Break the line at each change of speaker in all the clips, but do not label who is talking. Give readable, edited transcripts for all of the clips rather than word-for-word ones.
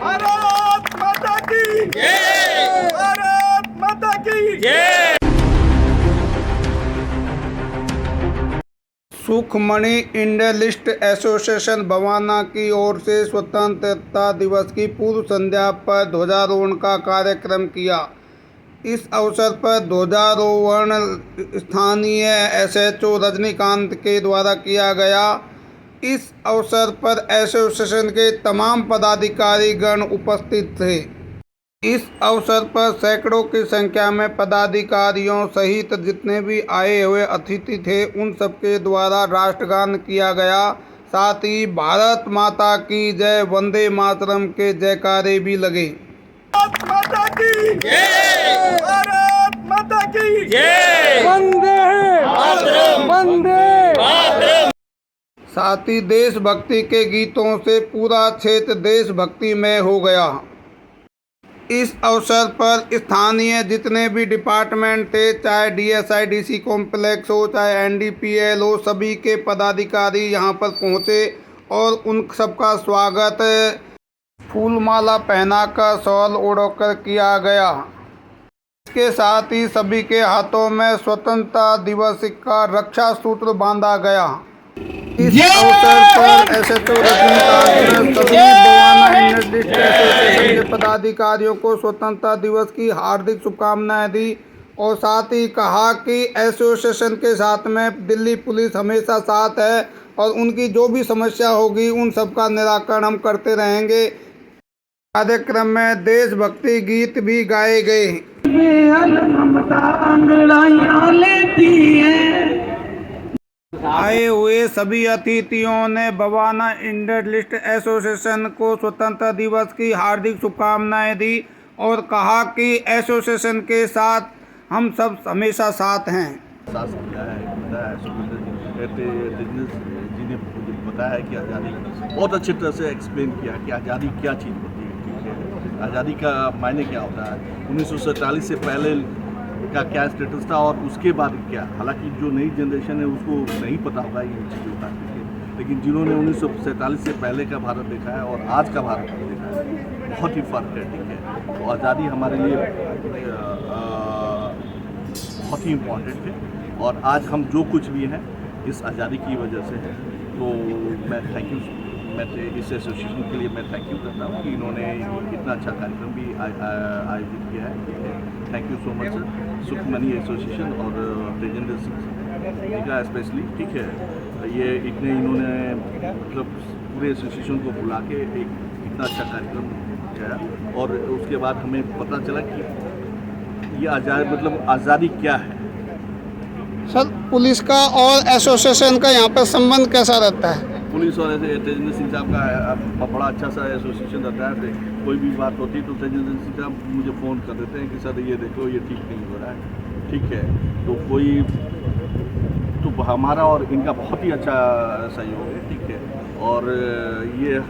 भारत माता की जय। भारत माता की जय। सुखमणि इंडस्ट्रियलिस्ट एसोसिएशन बवाना की ओर से स्वतंत्रता दिवस की पूर्व संध्या पर ध्वजारोहण का कार्यक्रम किया। इस अवसर पर ध्वजारोहण स्थानीय एसएचओ रजनीकांत के द्वारा किया गया। इस अवसर पर एसोसिएशन के तमाम पदाधिकारी गण उपस्थित थे। इस अवसर पर सैकड़ों की संख्या में पदाधिकारियों सहित जितने भी आए हुए अतिथि थे उन सबके द्वारा राष्ट्रगान किया गया। साथ ही भारत माता की जय, वंदे मातरम के जयकारे भी लगे। भारत माता की जय। भारत माता की जय। वंदे मातरम, वंदे मातरम। साथ ही देशभक्ति के गीतों से पूरा क्षेत्र देशभक्तिमय हो गया। इस अवसर पर स्थानीय जितने भी डिपार्टमेंट थे, चाहे डीएसआईडीसी कॉम्प्लेक्स हो, चाहे एनडीपीएल हो, सभी के पदाधिकारी यहां पर पहुंचे और उन सबका स्वागत फूलमाला पहनाकर, शॉल ओढ़कर किया गया। इसके साथ ही सभी के हाथों में स्वतंत्रता दिवस का रक्षा सूत्र बांधा गया। इस अवसर पर एसएचओ रजनीकांत ने सभी बवाना इंडस्ट्रियलिस्ट एसोसिएशन के पदाधिकारियों को स्वतंत्रता दिवस की हार्दिक शुभकामनाएं दी और साथ ही कहा कि एसोसिएशन के साथ में दिल्ली पुलिस हमेशा साथ है और उनकी जो भी समस्या होगी उन सबका निराकरण हम करते रहेंगे। कार्यक्रम में देशभक्ति गीत भी गाए गए। आए हुए सभी अतिथियों ने बवाना इंडस्ट्रियलिस्ट एसोसिएशन को स्वतंत्रता दिवस की हार्दिक शुभकामनाएं दी और कहा कि एसोसिएशन के साथ हम सब हमेशा साथ हैं। जी ने बताया है कि आज़ादी बहुत अच्छी तरह से एक्सप्लेन किया कि आज़ादी क्या चीज़ होती है, ठीक है, आज़ादी का मायने क्या होता है, 1947 से पहले का क्या स्टेटस था और उसके बाद क्या। हालांकि जो नई जनरेशन है उसको नहीं पता होगा ये चीज़ों का, लेकिन जिन्होंने 1947 से पहले का भारत देखा है और आज का भारत देखा है बहुत ही फ़र्क है, ठीक है। तो आज़ादी हमारे लिए बहुत ही इम्पोर्टेंट है और आज हम जो कुछ भी हैं इस आज़ादी की वजह से है। तो मैं इस एसोसिएशन के लिए मैं थैंक यू करता हूँ कि इन्होंने इतना अच्छा कार्यक्रम भी आयोजित किया है। Thank you so much sir, Sukhmani association और तेजेंद्र सिंह का स्पेशली, ठीक है। ये इन्होंने मतलब पूरे एसोसिएशन को बुला के एक इतना अच्छा कार्यक्रम किया और उसके बाद हमें पता चला कि ये आज़ादी क्या है।
सर, पुलिस का और एसोसिएशन का यहाँ पर संबंध कैसा रहता है?
पुलिस और तेजेंद्र सिंह साहब का बड़ा अच्छा सा एसोसिएशन रहता है। कोई भी बात होती है तो तेजेंद्र सिंह साहब मुझे फ़ोन कर देते हैं कि सर ये देखो ये ठीक नहीं हो रहा है, ठीक है। तो हमारा और इनका बहुत ही अच्छा सहयोग है, ठीक है। और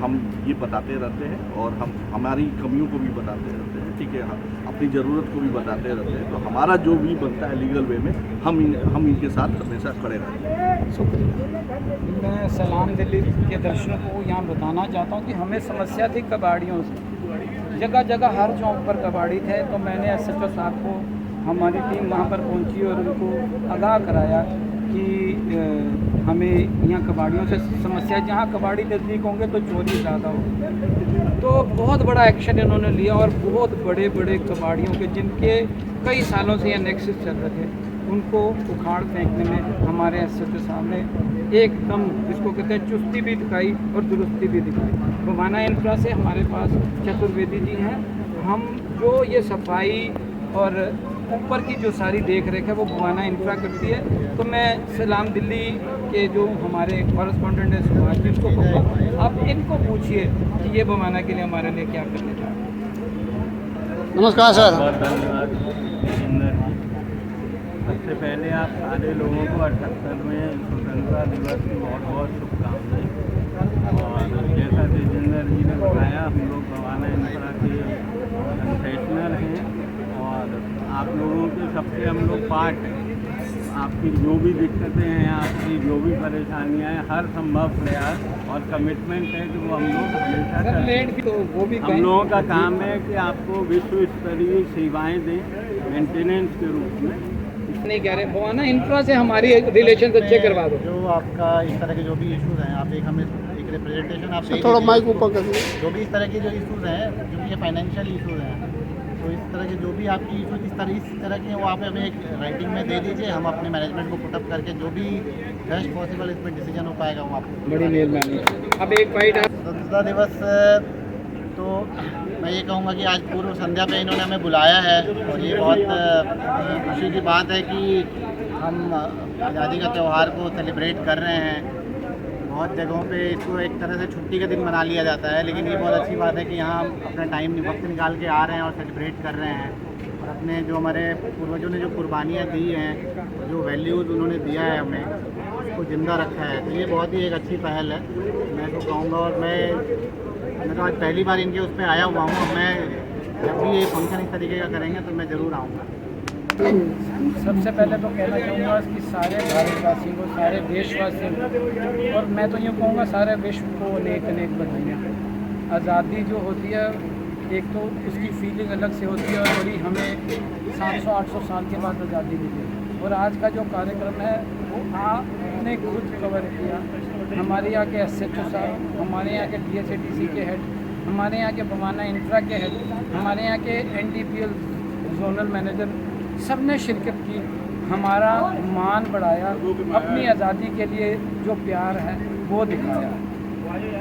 हम ये बताते रहते हैं और हम हमारी कमियों को भी बताते रहते हैं, ठीक है, अपनी ज़रूरत को भी बताते रहते हैं। तो हमारा जो भी बनता है लीगल वे में हम इनके साथ हमेशा खड़े रहते हैं।
शुक्रिया। मैं सलाम दिल्ली के दर्शकों को यहाँ बताना चाहता हूँ कि हमें समस्या थी कबाड़ियों से। जगह जगह हर चौक पर कबाड़ी थे, तो मैंने एसएचओ साहब को, हमारी टीम वहाँ पर पहुँची और उनको आगाह कराया कि हमें यहाँ कबाड़ियों से समस्या, जहाँ कबाड़ी नज़दीक होंगे तो चोरी ज़्यादा होगी। तो बहुत बड़ा एक्शन इन्होंने लिया और बहुत बड़े बड़े कबाड़ियों के जिनके कई सालों से ये नेक्सस चल रहे थे उनको उखाड़ फेंकने में हमारे एसएचओ साहब ने एकदम जिसको कहते हैं चुस्ती भी दिखाई और दुरुस्ती भी दिखाई। बवाना इंफ्रा से हमारे पास चतुर्वेदी जी हैं। हम जो ये सफाई और ऊपर की जो सारी देख रेख है वो बवाना इंफ्रा करती है। तो मैं सलाम दिल्ली के जो हमारे कॉरेस्पॉन्डेंट हैं सुभाष जी, इनको कहूँगा आप इनको पूछिए कि ये बवाना के लिए हमारे लिए क्या करने जा रहे हैं।
नमस्कार सर।
सबसे पहले आप सारे लोगों को 78वें स्वतंत्रता दिवस की बहुत बहुत शुभकामनाएं। और जैसा तेजेंद्र जी ने बताया, हम लोग बवाना इंफ्रा के कंसेशनर हैं और आप लोगों के सबसे हम लोग पार्ट हैं। आपकी जो भी दिक्कतें हैं, आपकी जो भी परेशानियां हैं, हर संभव प्रयास और कमिटमेंट है कि वो हम लोग हमेशा करें।
तो वो भी
हम लोगों का काम है कि आपको विश्व स्तरीय सेवाएं दें मेंटेनेंस के रूप में।
नहीं कह रहे भवाना इंफ्रा से हमारी रिलेशन अच्छे करवा दो।
जो आपका इस तरह के जो भी इश्यूज हैं, आप एक हमें एक रिप्रेजेंटेशन आप दे
थोड़ा
दीजिए।
माइक ऊपर कर दीजिए।
जो भी इस तरह के जो इश्यूज हैं, जो भी ये फाइनेंशियल इश्यूज हैं, तो इस तरह के जो भी आपकी इश्यूज इस तरह के हैं, वो आप हमें एक राइटिंग में दे दीजिए। हम अपने मैनेजमेंट को पुटअप करके जो भी बेस्ट पॉसिबल इसमें डिसीजन हो पाएगा वो आपको।
बड़ी मेहरबानी। अब एक बाइट
स्वतंत्रता दिवस तो मैं ये कहूँगा कि आज पूर्व संध्या पे इन्होंने हमें बुलाया है और ये बहुत खुशी की बात है कि हम आज़ादी का त्यौहार को सेलिब्रेट कर रहे हैं। बहुत जगहों पे इसको एक तरह से छुट्टी का दिन मना लिया जाता है, लेकिन ये बहुत अच्छी बात है कि यहाँ हम अपना टाइम वक्त निकाल के आ रहे हैं और सेलिब्रेट कर रहे हैं। और अपने जो हमारे पूर्वजों ने जो कुर्बानियाँ दी हैं, जो वैल्यूज़ उन्होंने दिया है हमें, उसको ज़िंदा रखा है, तो ये बहुत ही एक अच्छी पहल है मैं तो कहूँगा। और मैं तो आज पहली बार इनके उस पर आया हुआ हूँ। मैं जब भी ये फंक्शन इस तरीके का करेंगे तो मैं ज़रूर आऊँगा।
सबसे पहले तो कहना चाहूँगा कि सारे भारतवासियों को, सारे देशवासियों को, और मैं तो यूँ कहूँगा सारे विश्व को अनेक अनेक बधाइयाँ। आज़ादी जो होती है, एक तो उसकी फीलिंग अलग से होती है और बड़ी हमें 700-800 साल के बाद आज़ादी मिली। और आज का जो कार्यक्रम है वो आपने खुद कवर किया। हमारे यहाँ के SHO साहब, हमारे यहाँ के DSATC के हेड, हमारे यहाँ के बवाना इंफ्रा के हेड, हमारे यहाँ के NDPL जोनल मैनेजर, सब ने शिरकत की, हमारा मान बढ़ाया, अपनी आज़ादी के लिए जो प्यार है वो दिखाया।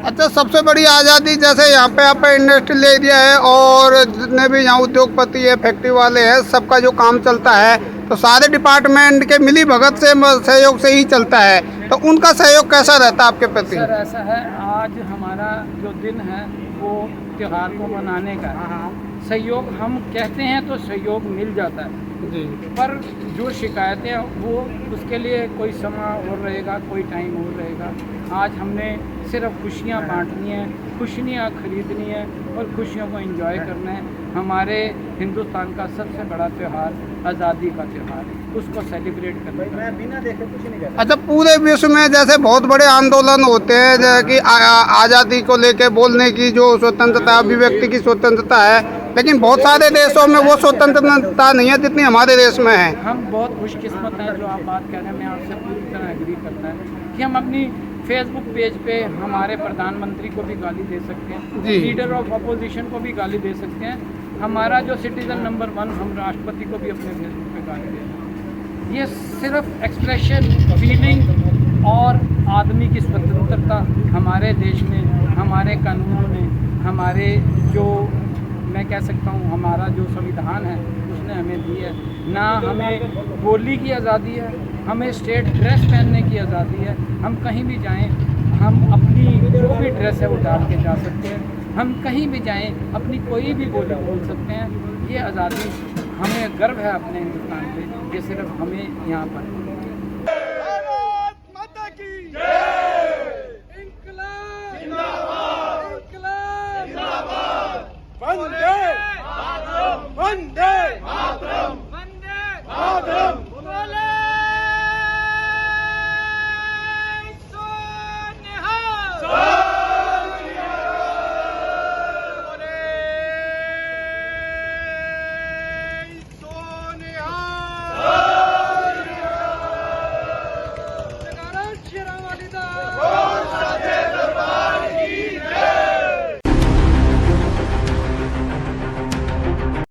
अच्छा, सबसे बड़ी आज़ादी जैसे यहाँ पे आप इंडस्ट्रियल एरिया है और जितने भी यहाँ उद्योगपति है, फैक्ट्री वाले हैं, सबका जो काम चलता है तो सारे डिपार्टमेंट के मिली भगत से सहयोग से ही चलता है, तो उनका सहयोग कैसा रहता है आपके प्रति?
सर ऐसा है, आज हमारा जो दिन है वो त्यौहार को मनाने का है। सहयोग हम कहते हैं तो सहयोग मिल जाता है
जी,
पर जो शिकायतें वो उसके लिए कोई समय और रहेगा, कोई टाइम और रहेगा। आज हमने सिर्फ खुशियाँ बांटनी है, खुशियाँ खरीदनी है और खुशियों को एंजॉय करना है। हमारे हिंदुस्तान का सबसे बड़ा त्यौहार आज़ादी का त्यौहार, उसको सेलिब्रेट करना है। मैं बिना देखे कुछ नहीं कहता।
अच्छा, पूरे विश्व में जैसे बहुत बड़े आंदोलन होते हैं, जैसे कि आज़ादी को लेके बोलने की जो स्वतंत्रता, अभिव्यक्ति की स्वतंत्रता है, लेकिन बहुत सारे देशों में वो स्वतंत्रता नहीं है जितनी हमारे देश में है।
हम बहुत खुशकिस्मत हैं जो आप बात कह रहे हैं, मैं आपसे पूरी तरह एग्री करता है कि हम अपनी फेसबुक पेज पे हमारे प्रधानमंत्री को भी गाली दे सकते हैं, लीडर ऑफ अपोजिशन को भी गाली दे सकते हैं, हमारा जो सिटीज़न नंबर 1 हम राष्ट्रपति को भी अपने फेसबुक पे गाली दे सकते हैं। ये सिर्फ एक्सप्रेशन, फीलिंग और आदमी की स्वतंत्रता हमारे देश में, हमारे कानून में, हमारे जो मैं कह सकता हूँ हमारा जो संविधान है उसने हमें दी है। ना हमें बोली की आज़ादी है, हमें स्टेट ड्रेस पहनने की आज़ादी है, हम कहीं भी जाएं हम अपनी जो भी ड्रेस है वो डाल के जा सकते हैं, हम कहीं भी जाएं अपनी कोई भी बोली बोल सकते हैं। ये आज़ादी, हमें गर्व है अपने हिंदुस्तान पे, ये सिर्फ हमें यहाँ पर।
वंदे मातरम, वंदे मातरम।